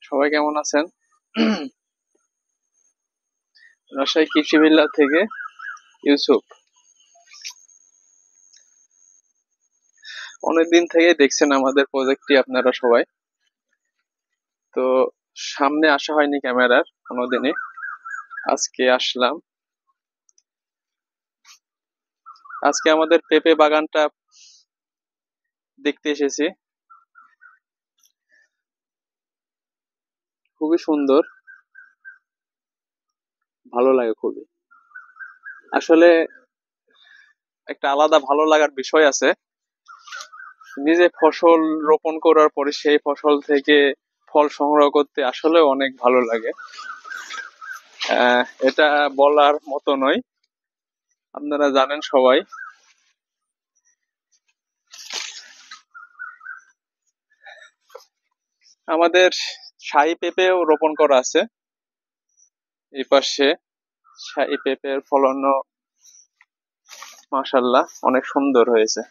সবাই কেমন আছেন? রাজশাহী কৃষি বিল্লা থেকে ইউসুফ। অনেকদিন থেকে দেখছেন আমাদের প্রজেক্টটি আপনারা সবাই। তো সামনে আসা হয়নি ক্যামেরার কোনোদিনই, আজকে আসলাম। আজকে আমাদের পেঁপে বাগানটা দেখতে এসেছি। খুবই সুন্দর, ভালো লাগে খুবই। আসলে একটা আলাদা ভালো লাগার বিষয় আছে। নিজে ফসল রোপণ করার পরে সেই ফসল থেকে ফল সংগ্রহ করতে আসলে অনেক ভালো লাগে। এটা বলার মতো নয়, আপনারা জানেন সবাই। আমাদের শাহী পেঁপেও রোপণ করা আছে এই পাশে। শাহী পেঁপের ফলনও মাশাআল্লাহ অনেক সুন্দর হয়েছে।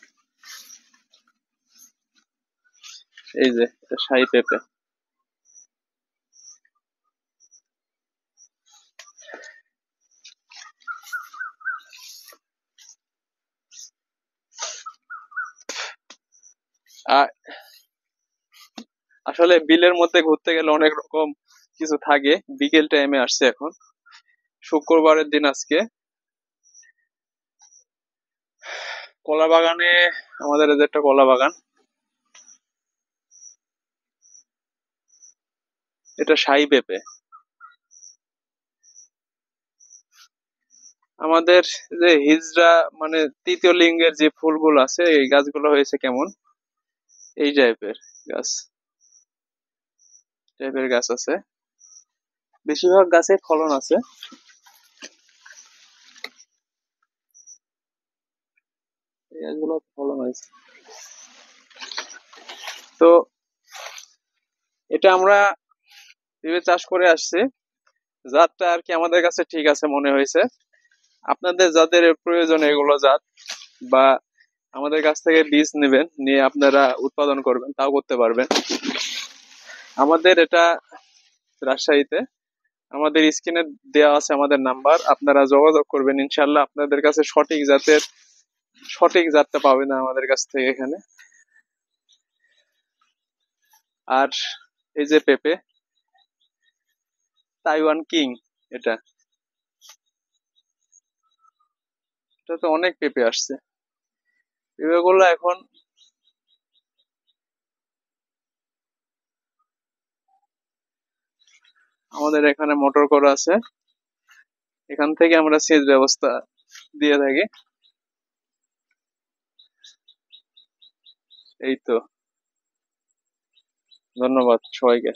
এই যে এটা শাহী পেঁপে। আর আসলে বিলের মধ্যে ঘুরতে গেলে অনেক রকম কিছু থাকে। বিকেল টাইমে আসছে এখন, শুক্রবারের দিন আজকে। কলা বাগানে, আমাদের এই যে একটা কলা বাগান, এটা শাহী পেঁপে। আমাদের যে হিজড়া মানে তৃতীয় লিঙ্গের যে ফুলগুলো আছে এই গাছগুলো হয়েছে কেমন, এই টাইপের গাছ আছে। বেশিরভাগ গাছে ফলন আছে। এই গাছগুলো ফলন হয়েছে। তো এটা আমরা ভেবে চাষ করে আসছি। জাতটা আর কি আমাদের কাছে ঠিক আছে মনে হয়েছে। আপনাদের যাদের প্রয়োজন এগুলো জাত, বা আমাদের কাছ থেকে বীজ নেবেন, নিয়ে আপনারা উৎপাদন করবেন, তাও করতে পারবেন। আমাদের এটা রাজশাহীতে। আমাদের স্ক্রিনে দেওয়া আছে আমাদের নাম্বার, আপনারা যোগাযোগ করবেন, ইনশাল্লাহ আপনাদের কাছে সঠিক জাতটা পাবেন আমাদের কাছ থেকে এখানে। আর এই যে পেঁপে, তাইওয়ান কিং, এটা এটা তো অনেক পেঁপে আসছে। পেঁপে গুলো এখন আমাদের এখানে মোটর করা আছে, এখান থেকে আমরা সেচ ব্যবস্থা দিয়ে থাকি। এই তো, ধন্যবাদ সবাইকে।